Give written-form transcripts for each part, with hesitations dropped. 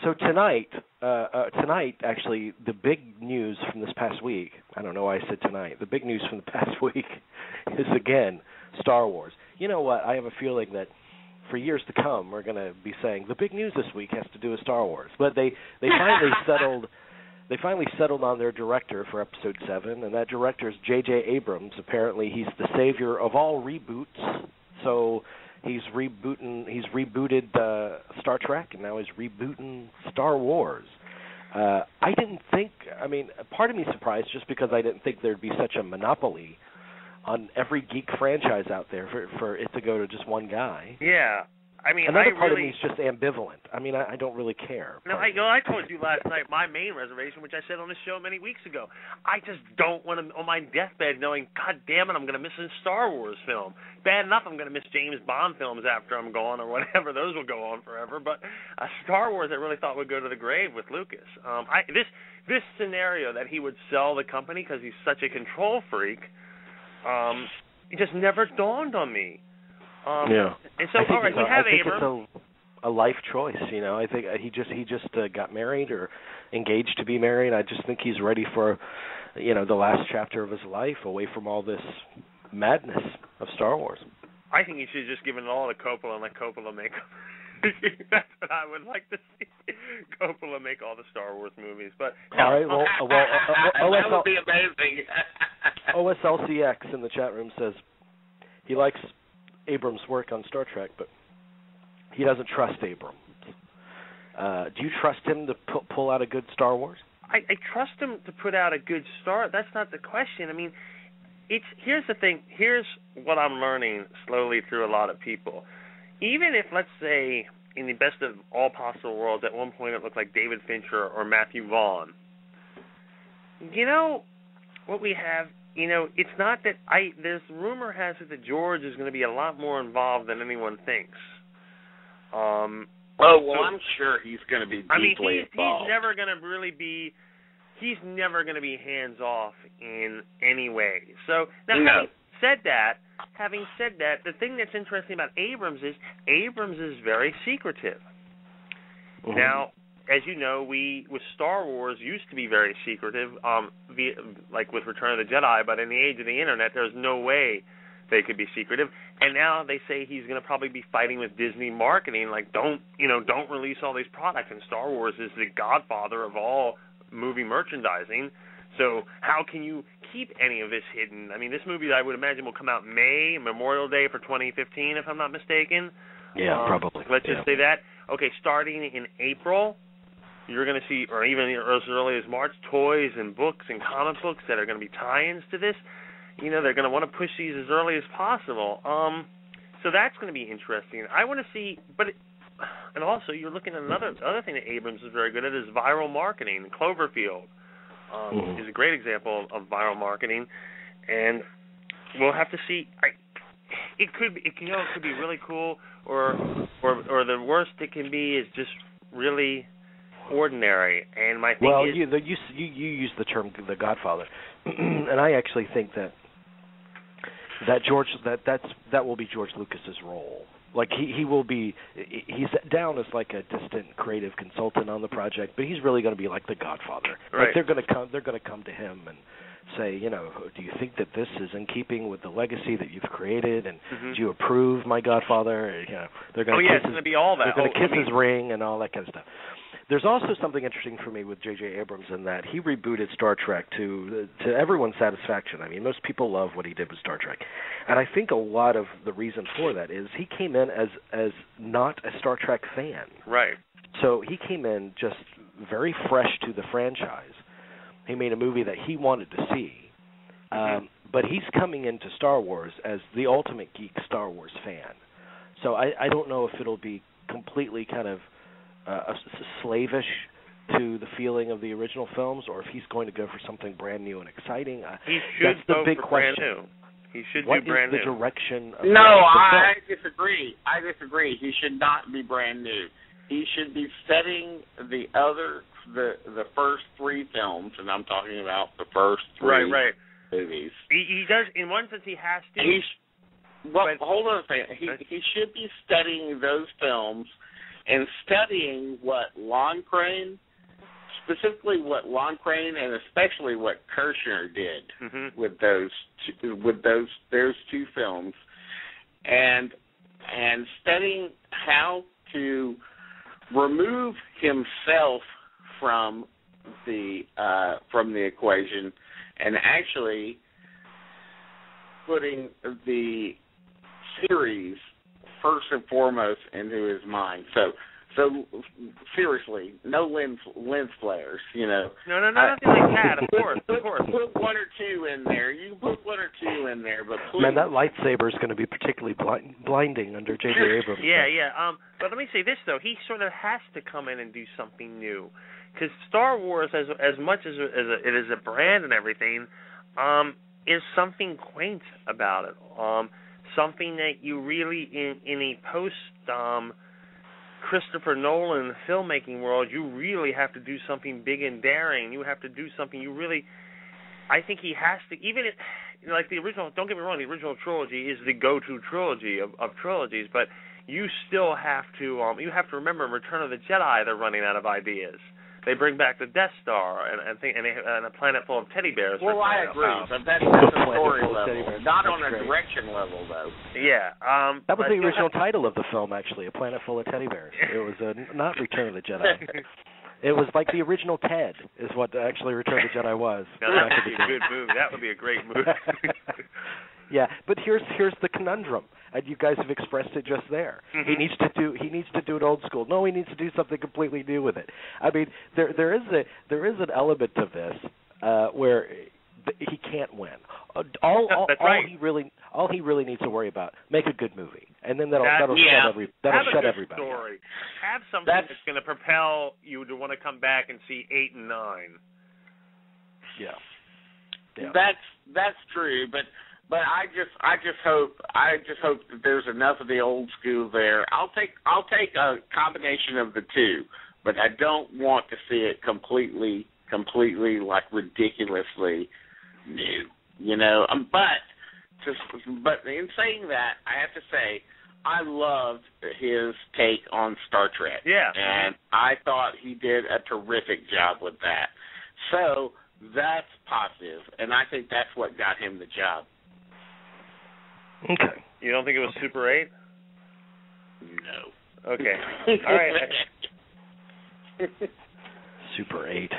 So tonight, actually, the big news from this past week, I don't know why I said tonight, the big news from the past week is, again, Star Wars. You know what? I have a feeling that for years to come, we're going to be saying the big news this week has to do with Star Wars. But they finally settled. They finally settled on their director for Episode 7, and that director is JJ Abrams. Apparently, he's the savior of all reboots. So he's rebooted Star Trek, and now he's rebooting Star Wars. I didn't think. I mean, part of me surprised just because I didn't think there'd be such a monopoly on every geek franchise out there for it to go to just one guy. Yeah. I mean, another part of me is just ambivalent. I mean, I don't really care. No, I told you last night my main reservation, which I said on the show many weeks ago. I just don't want to, on my deathbed, knowing, God damn it, I'm going to miss a Star Wars film. Bad enough I'm going to miss James Bond films after I'm gone or whatever. Those will go on forever. But Star Wars I really thought would go to the grave with Lucas. This scenario that he would sell the company because he's such a control freak, it just never dawned on me. Yeah. And so, all right, we have Abrams. It's a life choice, you know. I think he just got married or engaged to be married. I just think he's ready for, you know, the last chapter of his life, away from all this madness of Star Wars. I think he should have just given it all to Coppola and let Coppola make them. That's what I would like to see. Coppola make all the Star Wars movies. But all right, that would be amazing. OSLCX in the chat room says he likes Abrams' work on Star Trek, but he doesn't trust Abrams. Do you trust him to pull out a good Star Wars? I trust him to put out a good Star. That's not the question. I mean, here's the thing. Here's what I'm learning slowly through a lot of people. Even if, let's say, in the best of all possible worlds, at one point it looked like David Fincher or Matthew Vaughn. You know what we have? You know, it's not that there's rumor has it that George is going to be a lot more involved than anyone thinks. I'm sure he's going to be deeply involved. He's never going to really be. He's never going to be hands off in any way. So now, having said that, the thing that's interesting about Abrams is very secretive. Mm-hmm. Now, as you know, with Star Wars used to be very secretive, like with Return of the Jedi, but in the age of the Internet, there's no way they could be secretive. And now they say he's going to probably be fighting with Disney marketing, like don't release all these products. And Star Wars is the godfather of all movie merchandising. So how can you keep any of this hidden? I mean, this movie, I would imagine, will come out May, Memorial Day for 2015, if I'm not mistaken. Yeah, probably. Let's just say that. Okay, starting in April, you're going to see, or even as early as March, toys and books and comic books that are going to be tie-ins to this. You know, they're going to want to push these as early as possible. So that's going to be interesting. I want to see, and also you're looking at the other thing that Abrams is very good at is viral marketing. Cloverfield is a great example of viral marketing, and we'll have to see. It could be really cool, or the worst it can be is just really ordinary. And my thing is, you use the term the Godfather, and I actually think that that will be George Lucas's role. Like he's down as like a distant creative consultant on the project, but he's really going to be like the Godfather. Right. Like they're going to come to him and say, you know, do you think that this is in keeping with the legacy that you've created, and do you approve, my Godfather? You know, they're going to it's going to be all that. They're going to kiss his ring and all that kind of stuff. There's also something interesting for me with JJ Abrams in that he rebooted Star Trek to everyone's satisfaction. I mean, most people love what he did with Star Trek. And I think a lot of the reason for that is he came in as not a Star Trek fan. Right. So he came in just very fresh to the franchise. He made a movie that he wanted to see. But he's coming into Star Wars as the ultimate geek Star Wars fan. So I don't know if it'll be completely kind of slavish to the feeling of the original films, or if he's going to go for something brand new and exciting. He should That's the go big for question. Brand new. He should what do brand new. What is the direction of I disagree. He should not be brand new. He should be setting the first three films, and I'm talking about the first three movies. He does, in one sense, he has to. Hold on a second. He should be studying those films and studying what Lon Crane, specifically what Lon Crane and especially what Kirshner did with those two films, and studying how to remove himself from the equation, and actually putting the series first and foremost into his mind. So seriously, no lens flares, you know. No, nothing like that. Of course. Put one or two in there. You can put one or two in there, but please. Man, that lightsaber is going to be particularly blinding under JJ Abrams. Yeah. But let me say this though: he sort of has to come in and do something new, because Star Wars, as much as it is a brand and everything, is something quaint about it. Something that you really in a post Christopher Nolan filmmaking world, you really have to do something big and daring. You have to do something I think he has to, even like the original, don't get me wrong, the original trilogy is the go-to trilogy of trilogies, but you still have to, remember in Return of the Jedi, they're running out of ideas. They bring back the Death Star and a planet full of teddy bears. Well, I agree, but that's a story level, not on a direction level, though. Yeah. That was the original title of the film, actually, A Planet Full of Teddy Bears. It was not Return of the Jedi. It was like the original Ted, is what actually Return of the Jedi was. Now, that would be a good move. That would be a great move. Yeah, but here's the conundrum, and you guys have expressed it just there. He needs to do it old school. No, he needs to do something completely new with it. I mean, there is an element of this where he can't win. All he really needs to worry about, make a good movie, and then that'll shut everybody. Story. Have something that's going to propel you to want to come back and see 8 and 9. Yeah. That's true, but I just hope that there's enough of the old school there. I'll take a combination of the two, but I don't want to see it completely like ridiculously new, you know. But in saying that, I have to say I loved his take on Star Trek. Yeah. And I thought he did a terrific job with that. So that's positive, and I think that's what got him the job. Okay. You don't think it was Super 8? No. Okay. All right. Super 8.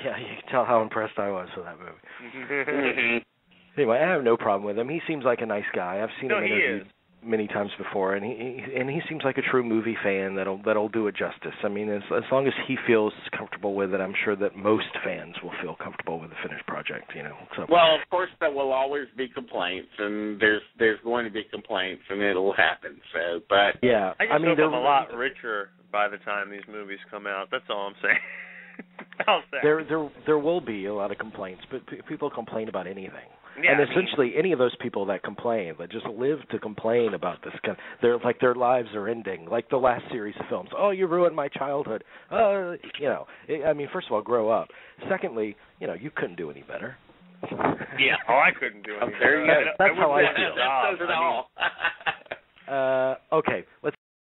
Yeah, you can tell how impressed I was with that movie. Anyway, I have no problem with him. He seems like a nice guy. I've seen him interviewed many times before, and he seems like a true movie fan that'll do it justice. I mean, as long as he feels comfortable with it, I'm sure that most fans will feel comfortable with the finished project. You know. So. Well, of course, there will always be complaints, and there's going to be complaints, and it'll happen. So, but yeah, I mean, I'm a lot richer by the time these movies come out. That's all I'm saying. There will be a lot of complaints, but people complain about anything. Yeah, and essentially, any of those people that complain, that just live to complain about this, their lives are ending. Like the last series of films. Oh, you ruined my childhood. I mean, first of all, grow up. Secondly, you couldn't do any better. Yeah. Oh, I couldn't do any better. That's how I feel. That says it all. Okay, let's